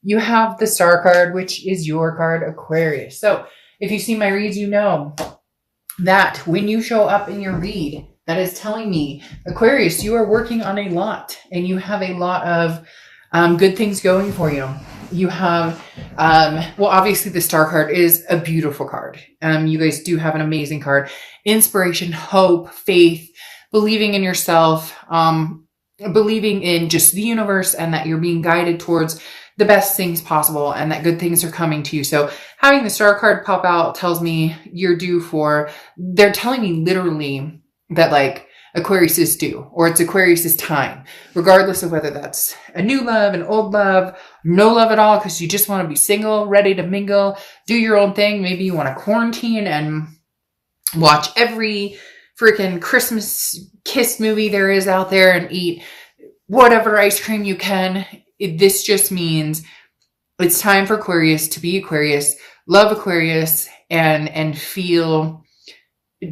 you have the Star card, which is your card, Aquarius. So if you see my reads, you know that when you show up in your read, that is telling me, Aquarius, you are working on a lot and you have a lot of good things going for you. You have, well, obviously the Star card is a beautiful card. You guys do have an amazing card. Inspiration, hope, faith, believing in yourself, believing in just the universe and that you're being guided towards the best things possible and that good things are coming to you. So having the Star card pop out tells me you're due for, they're telling me literally that like Aquarius is due, or it's Aquarius's time, regardless of whether that's a new love, an old love, no love at all, because you just want to be single, ready to mingle, do your own thing. Maybe you want to quarantine and watch every freaking Christmas kiss movie there is out there and eat whatever ice cream you can. This just means it's time for Aquarius to be Aquarius, love Aquarius, and feel,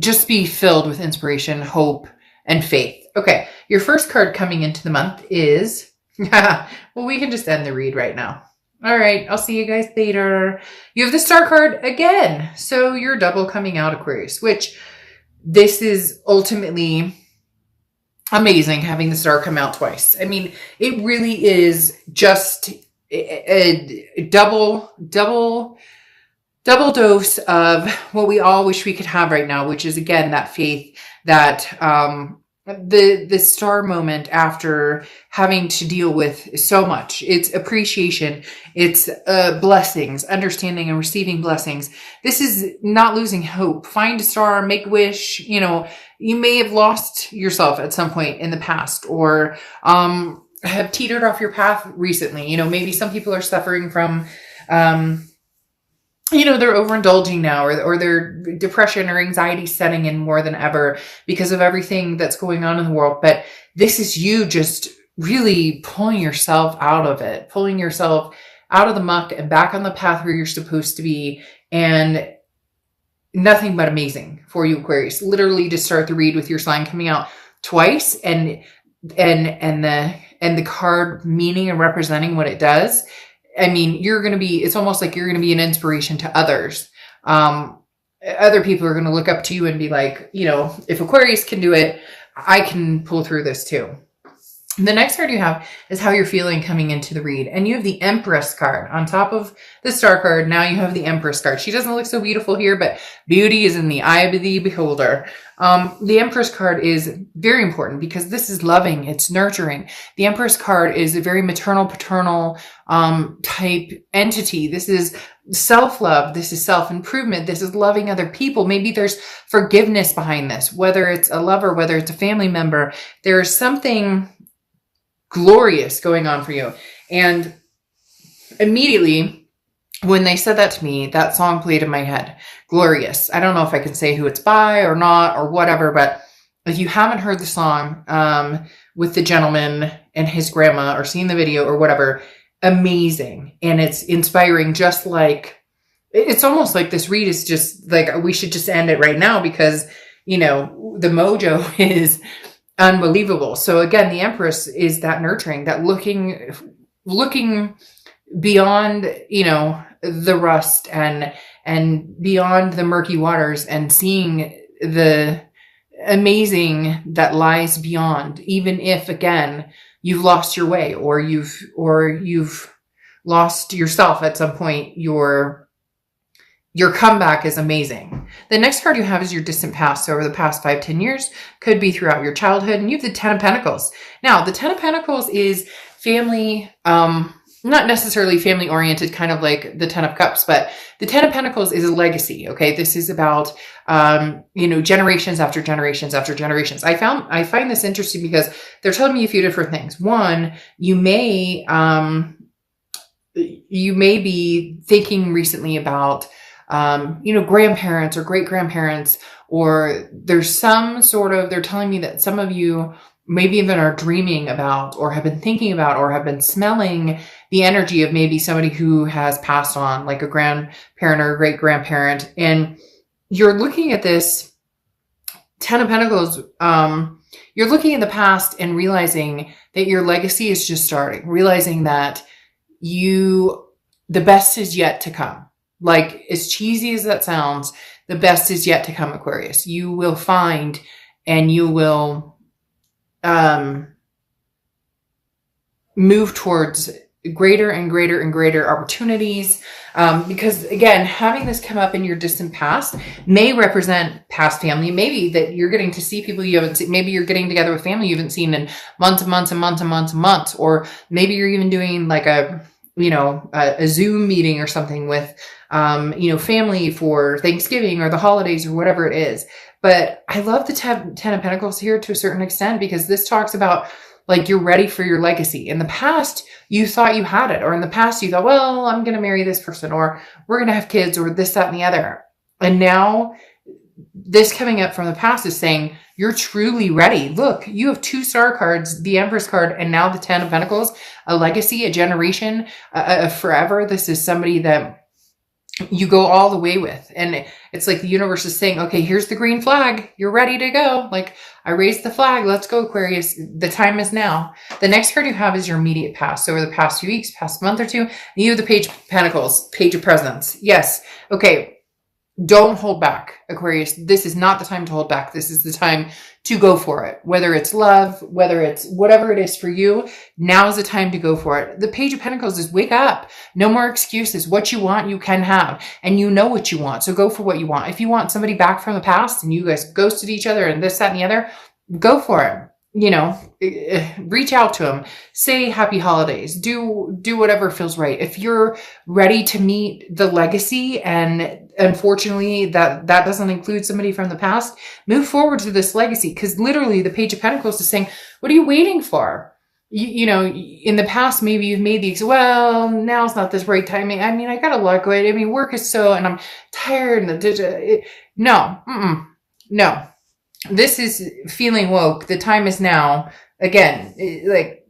just be filled with inspiration, hope, and faith. Okay, your first card coming into the month is, well, we can just end the read right now. All right, I'll see you guys later. You have the Star card again. So you're double coming out, Aquarius, which this is ultimately amazing having the Star come out twice. I mean, it really is just a double dose of what we all wish we could have right now, which is again that faith, that the Star moment after having to deal with so much. It's appreciation, it's blessings, understanding and receiving blessings. This is not losing hope. Find a star, make a wish. You know, you may have lost yourself at some point in the past, or have teetered off your path recently. You know, maybe some people are suffering from you know, they're overindulging now, or their depression or anxiety setting in more than ever because of everything that's going on in the world. But this is you just really pulling yourself out of it, pulling yourself out of the muck and back on the path where you're supposed to be. And nothing but amazing for you, Aquarius. Literally to start the read with your sign coming out twice and the card meaning and representing what it does. I mean, you're going to be, it's almost like you're going to be an inspiration to others. Other people are going to look up to you and be like, you know, if Aquarius can do it, I can pull through this too. The next card you have is how you're feeling coming into the read. And you have the Empress card on top of the Star card. Now you have the Empress card. She doesn't look so beautiful here, but beauty is in the eye of the beholder. The Empress card is very important because this is loving. It's nurturing. The Empress card is a very maternal, paternal type entity. This is self-love. This is self-improvement. This is loving other people. Maybe there's forgiveness behind this, whether it's a lover, whether it's a family member. There's something glorious going on for you. And immediately when they said that to me, that song played in my head, Glorious. I don't know if I can say who it's by or not or whatever, but if you haven't heard the song with the gentleman and his grandma, or seen the video or whatever, amazing. And it's inspiring, just like, it's almost like this read is just like, we should just end it right now because, you know, the mojo is unbelievable. So again, the Empress is that nurturing, that looking beyond, you know, the rust and beyond the murky waters and seeing the amazing that lies beyond, even if again, you've lost your way or you've lost yourself at some point. Your comeback is amazing. The next card you have is your distant past. So over the past 5-10 years, could be throughout your childhood. And you have the Ten of Pentacles. Now, the Ten of Pentacles is family, not necessarily family oriented, kind of like the Ten of Cups, but the Ten of Pentacles is a legacy. Okay. This is about, you know, generations after generations after generations. I find this interesting because they're telling me a few different things. One, you may be thinking recently about, you know, grandparents or great grandparents, or there's some sort of, they're telling me that some of you maybe even are dreaming about, or have been thinking about, or have been smelling the energy of maybe somebody who has passed on, like a grandparent or a great grandparent. And you're looking at this Ten of Pentacles, you're looking in the past and realizing that your legacy is just starting, realizing that the best is yet to come. Like, as cheesy as that sounds, the best is yet to come, Aquarius. You will find and you will move towards greater and greater and greater opportunities. Because again, having this come up in your distant past may represent past family. Maybe that you're getting to see people you haven't seen. Maybe you're getting together with family you haven't seen in months and months and months and months and months. Or maybe you're even doing like a Zoom meeting or something with, family for Thanksgiving or the holidays or whatever it is. But I love the Ten of Pentacles here to a certain extent, because this talks about like you're ready for your legacy. In the past, you thought you had it, or in the past you thought, well, I'm going to marry this person, or we're going to have kids, or this, that, and the other. And now this coming up from the past is saying you're truly ready. Look, you have 2 star cards, the Empress card, and now the 10 of Pentacles, a legacy, a generation, a forever. This is somebody that you go all the way with. And it's like the universe is saying, okay, here's the green flag. You're ready to go. Like, I raised the flag. Let's go, Aquarius. The time is now. The next card you have is your immediate past. So over the past few weeks, past month or two, you have the Page of Pentacles, Page of Presence. Yes. Okay. Don't hold back, Aquarius. This is not the time to hold back. This is the time to go for it. Whether it's love, whether it's whatever it is for you, now is the time to go for it. The Page of Pentacles is wake up. No more excuses. What you want, you can have. And you know what you want. So go for what you want. If you want somebody back from the past and you guys ghosted each other and this, that, and the other, go for it. Reach out to them, say happy holidays, do whatever feels right. If you're ready to meet the legacy, and unfortunately that doesn't include somebody from the past, move forward to this legacy. Because literally the Page of Pentacles is saying, what are you waiting for? In the past, maybe you've made well, now's not this right timing. I mean, I got a lot going. I mean, work is and I'm tired. No. This is feeling woke. The time is now. Again,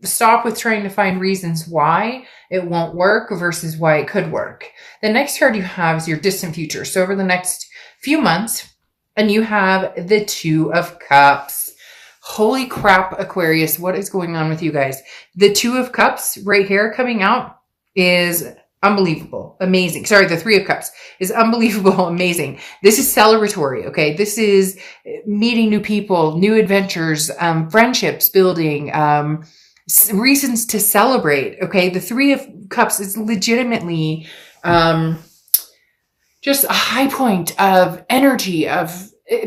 stop with trying to find reasons why it won't work versus why it could work. The next card you have is your distant future. So over the next few months, and you have the 2 of Cups. Holy crap, Aquarius. What is going on with you guys? The 2 of Cups right here coming out is unbelievable. Amazing. Sorry, the 3 of Cups is unbelievable. Amazing. This is celebratory. Okay. This is meeting new people, new adventures, friendships building, reasons to celebrate. Okay. The 3 of Cups is legitimately, just a high point of energy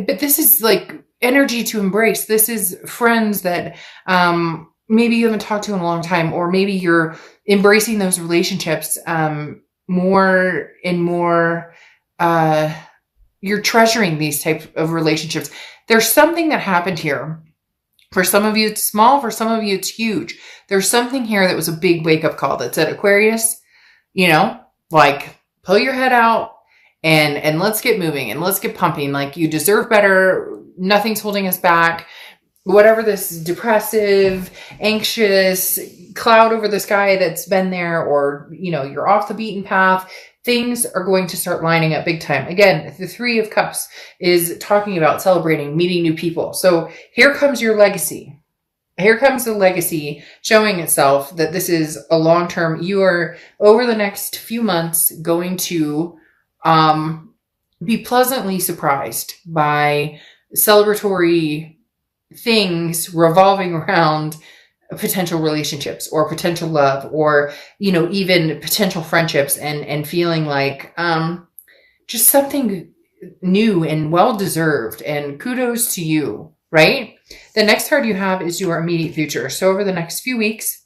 but this is like energy to embrace. This is friends that, maybe you haven't talked to in a long time, or maybe you're embracing those relationships more and more. You're treasuring these types of relationships. There's something that happened here. For some of you, it's small. For some of you, it's huge. There's something here that was a big wake-up call that said, Aquarius, pull your head out and let's get moving and let's get pumping. Like, you deserve better. Nothing's holding us back. Whatever this depressive, anxious cloud over the sky that's been there, or, you're off the beaten path, things are going to start lining up big time. Again, the 3 of Cups is talking about celebrating, meeting new people. So here comes your legacy. Here comes the legacy showing itself that this is a long-term. You are, over the next few months, going to be pleasantly surprised by celebratory things revolving around potential relationships or potential love, or, even potential friendships, and feeling like, just something new and well-deserved, and kudos to you, right? The next card you have is your immediate future. So over the next few weeks,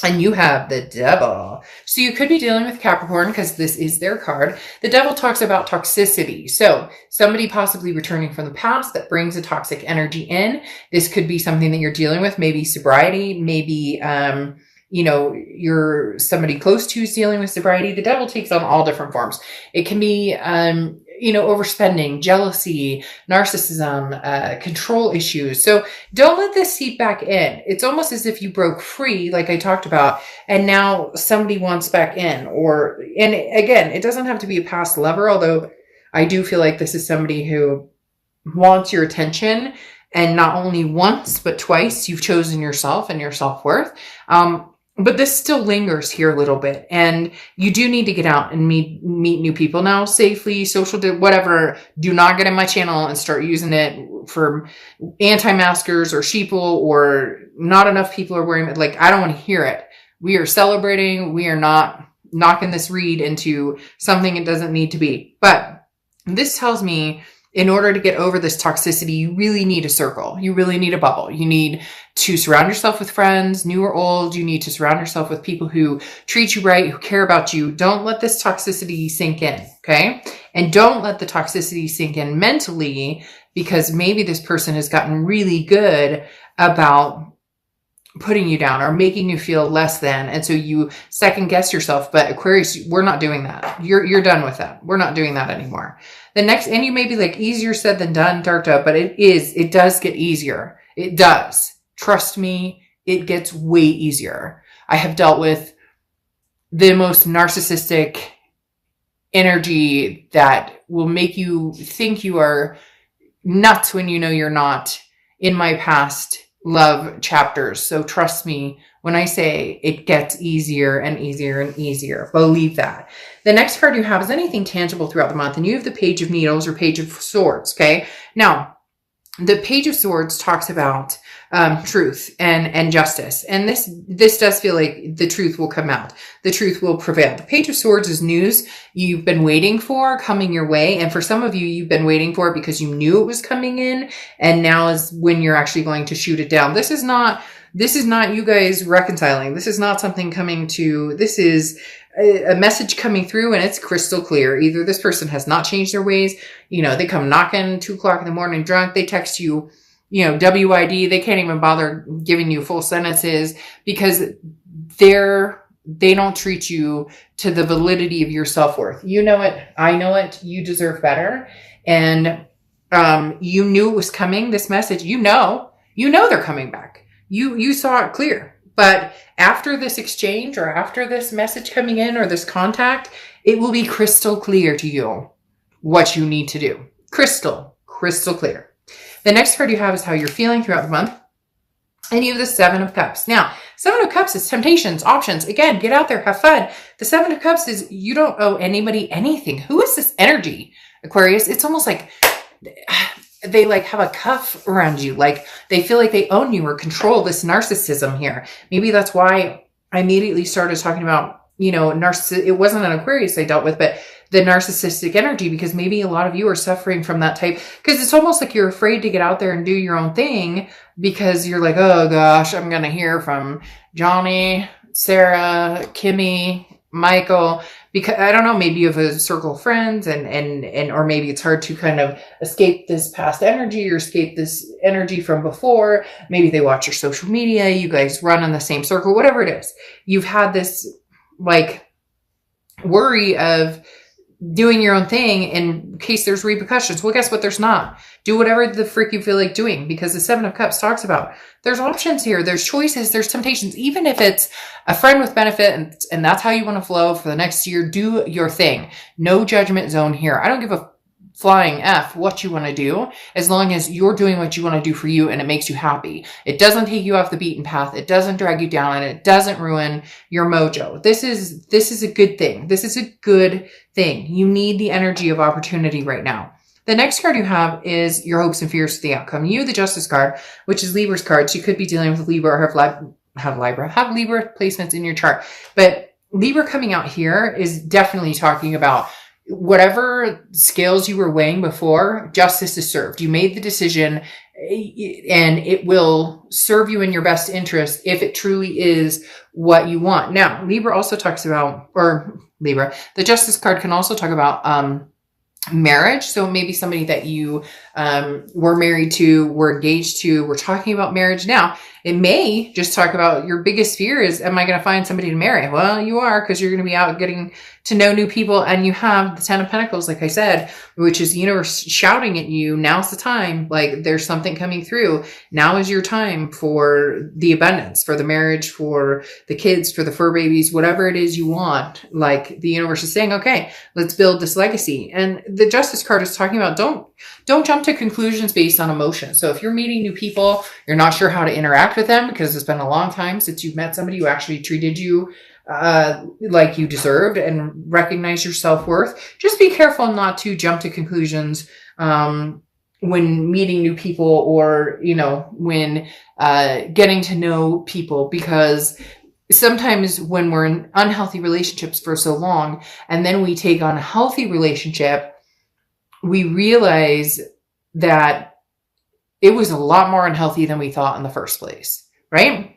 and you have the Devil. So you could be dealing with Capricorn, because this is their card. The Devil talks about toxicity. So somebody possibly returning from the past that brings a toxic energy in. This could be something that you're dealing with, maybe sobriety, maybe, you're somebody close to is dealing with sobriety. The Devil takes on all different forms. It can be, overspending, jealousy, narcissism, control issues. So don't let this seep back in. It's almost as if you broke free, like I talked about, and now somebody wants back in. And again, it doesn't have to be a past lover, although I do feel like this is somebody who wants your attention, and not only once, but twice. You've chosen yourself and your self-worth. But this still lingers here a little bit. And you do need to get out and meet new people now safely, whatever. Do not get in my channel and start using it for anti-maskers or sheeple, or not enough people are wearing it. Like, I don't want to hear it. We are celebrating. We are not knocking this read into something it doesn't need to be. But this tells me, in order to get over this toxicity, you really need a circle. You really need a bubble. You need to surround yourself with friends, new or old. You need to surround yourself with people who treat you right, who care about you. Don't let this toxicity sink in, okay? And don't let the toxicity sink in mentally, because maybe this person has gotten really good about putting you down or making you feel less than. And so you second guess yourself. But Aquarius, we're not doing that. You're done with that. We're not doing that anymore. The next, and you may be like, easier said than done, Darta, but it does get easier. It does. Trust me, it gets way easier. I have dealt with the most narcissistic energy that will make you think you are nuts when you know you're not in my past love chapters. So trust me when I say it gets easier and easier and easier. Believe that. The next card you have is anything tangible throughout the month, and you have the Page of Needles or Page of Swords. Okay. Now, the Page of Swords talks about truth and justice. And this does feel like the truth will come out. The truth will prevail. The Page of Swords is news you've been waiting for coming your way. And for some of you, you've been waiting for it because you knew it was coming in. And now is when you're actually going to shoot it down. This is not you guys reconciling. This is not something coming to, this is a message coming through, and it's crystal clear. Either this person has not changed their ways. They come knocking 2 o'clock in the morning drunk. They text you, WID. They can't even bother giving you full sentences because they don't treat you to the validity of your self-worth. You know it. I know it. You deserve better. And you knew it was coming, this message. You know they're coming back. You saw it clear. But after this exchange or after this message coming in or this contact, it will be crystal clear to you what you need to do. Crystal clear. The next card you have is how you're feeling throughout the month. And you have the Seven of Cups. Now, Seven of Cups is temptations, options. Again, get out there, have fun. The Seven of Cups is you don't owe anybody anything. Who is this energy, Aquarius? It's almost like they have a cuff around you. Like they feel like they own you or control this narcissism here. Maybe that's why I immediately started talking about, it wasn't an Aquarius I dealt with, but the narcissistic energy, because maybe a lot of you are suffering from that type, because it's almost like you're afraid to get out there and do your own thing because you're like, oh gosh, I'm going to hear from Johnny, Sarah, Kimmy, Michael, because I don't know, maybe you have a circle of friends and or maybe it's hard to kind of escape this past energy or escape this energy from before. Maybe they watch your social media, you guys run in the same circle, whatever it is. You've had this worry of doing your own thing in case there's repercussions. Well, guess what? There's not. Do whatever the frick you feel like doing, because the Seven of Cups talks about there's options here. There's choices. There's temptations. Even if it's a friend with benefit and that's how you want to flow for the next year, do your thing. No judgment zone here. I don't give a flying F what you want to do, as long as you're doing what you want to do for you and it makes you happy. It doesn't take you off the beaten path. It doesn't drag you down, and it doesn't ruin your mojo. This is a good thing. This is a good thing. You need the energy of opportunity right now. The next card you have is your hopes and fears for the outcome. You, the Justice card, which is Libra's card. So you could be dealing with Libra or have Libra placements in your chart. But Libra coming out here is definitely talking about whatever scales you were weighing before, justice is served. You made the decision and it will serve you in your best interest if it truly is what you want. Now, Libra also talks about, the Justice card can also talk about marriage. So maybe somebody that you were married to, were engaged to, we're talking about marriage now. It may just talk about your biggest fear is, am I going to find somebody to marry? Well, you are, because you're going to be out getting to know new people. And you have the Ten of Pentacles, like I said, which is the universe shouting at you. Now's the time. Like there's something coming through. Now is your time for the abundance, for the marriage, for the kids, for the fur babies, whatever it is you want. Like the universe is saying, okay, let's build this legacy. And the Justice card is talking about don't jump to conclusions based on emotion. So if you're meeting new people, you're not sure how to interact with them because it's been a long time since you've met somebody who actually treated you like you deserved and recognize your self-worth, just be careful not to jump to conclusions when meeting new people or, when getting to know people, because sometimes when we're in unhealthy relationships for so long and then we take on a healthy relationship, we realize that it was a lot more unhealthy than we thought in the first place, right?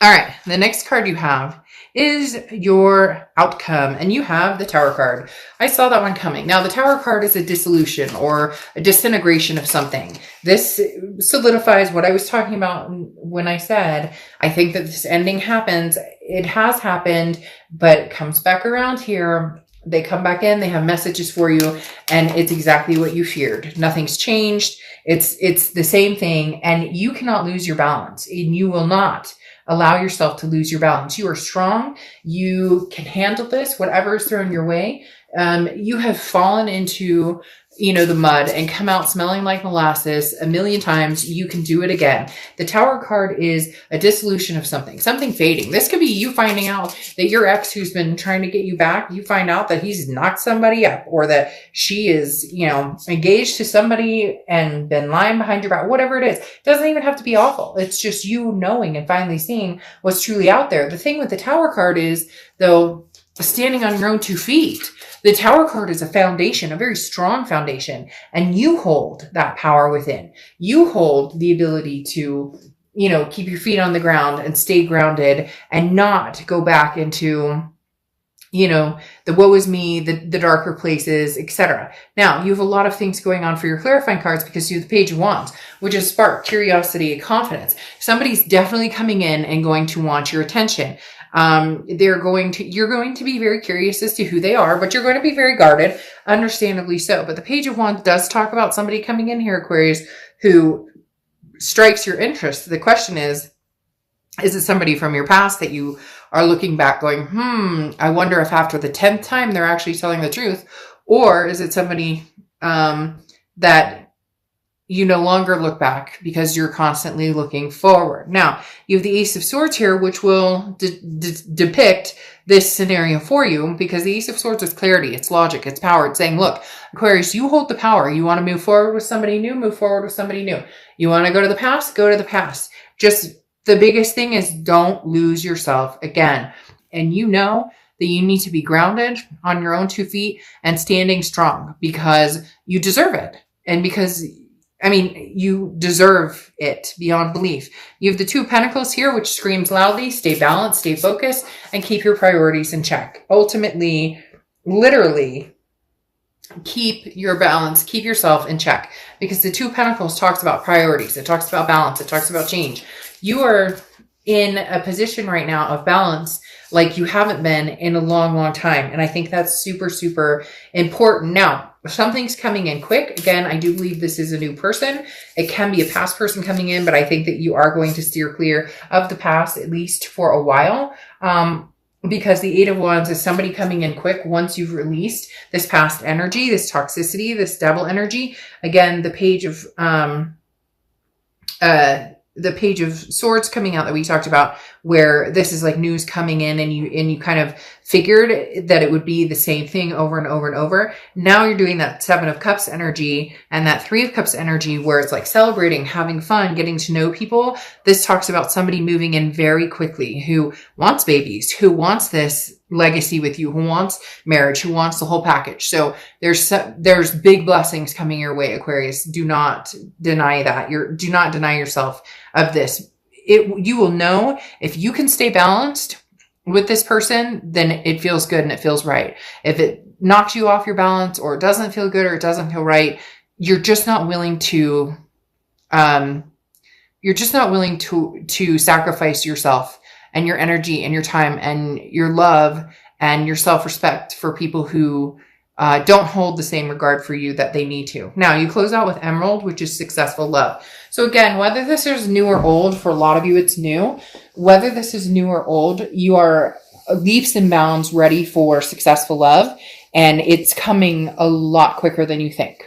All right, the next card you have is your outcome, and you have the Tower card. I saw that one coming. Now, the Tower card is a dissolution or a disintegration of something. This solidifies what I was talking about when I said, I think that this ending happens. It has happened, but it comes back around here. They come back in, they have messages for you, and it's exactly what you feared. Nothing's changed. It's the same thing, and you cannot lose your balance, and you will not allow yourself to lose your balance. You are strong. You can handle this, whatever is thrown your way. You have fallen into, the mud and come out smelling like molasses a million times. You can do it again. The Tower card is a dissolution of something fading. This could be you finding out that your ex who's been trying to get you back, you find out that he's knocked somebody up, or that she is, engaged to somebody and been lying behind your back, whatever it is. It doesn't even have to be awful. It's just you knowing and finally seeing what's truly out there. The thing with the Tower card is, though, standing on your own 2 feet. The Tower card is a foundation, a very strong foundation, and you hold that power within. You hold the ability to, keep your feet on the ground and stay grounded and not go back into, the woe is me, the darker places, etc. Now, you have a lot of things going on for your clarifying cards because you have the Page of Wands, which is spark, curiosity, and confidence. Somebody's definitely coming in and going to want your attention. You're going to be very curious as to who they are, but you're going to be very guarded, understandably so. But the Page of Wands does talk about somebody coming in here, Aquarius, who strikes your interest. The question is it somebody from your past that you are looking back going, I wonder if after the 10th time they're actually telling the truth, or is it somebody, that you no longer look back because you're constantly looking forward. Now, you have the Ace of Swords here, which will depict this scenario for you, because the Ace of Swords is clarity, it's logic, it's power. It's saying, look, Aquarius, you hold the power. You want to move forward with somebody new, move forward with somebody new. You want to go to the past, go to the past. Just the biggest thing is don't lose yourself again. And you know that you need to be grounded on your own 2 feet and standing strong because you deserve it. And because you deserve it beyond belief. You have the 2 Pentacles here, which screams loudly, stay balanced, stay focused, and keep your priorities in check. Ultimately, literally, keep your balance, keep yourself in check. Because the 2 Pentacles talks about priorities. It talks about balance. It talks about change. You are in a position right now of balance like you haven't been in a long, long time. And I think that's super, super important. Now, something's coming in quick. Again, I do believe this is a new person. It can be a past person coming in, but I think that you are going to steer clear of the past, at least for a while. Because the 8 of Wands is somebody coming in quick once you've released this past energy, this toxicity, this devil energy. Again, the Page of Swords coming out that we talked about, where this is like news coming in and you kind of figured that it would be the same thing over and over and over. Now you're doing that 7 of Cups energy and that 3 of Cups energy where it's like celebrating, having fun, getting to know people. This talks about somebody moving in very quickly, who wants babies, who wants this legacy with you, who wants marriage, who wants the whole package. So there's big blessings coming your way, Aquarius. Do not deny that. Do not deny yourself of this. You will know if you can stay balanced with this person, then it feels good and it feels right. If it knocks you off your balance or it doesn't feel good or it doesn't feel right, you're just not willing to sacrifice yourself and your energy and your time and your love and your self-respect for people who don't hold the same regard for you that they need to. Now, you close out with Emerald, which is successful love. So again, whether this is new or old, for a lot of you it's new. Whether this is new or old, you are leaps and bounds ready for successful love, and it's coming a lot quicker than you think.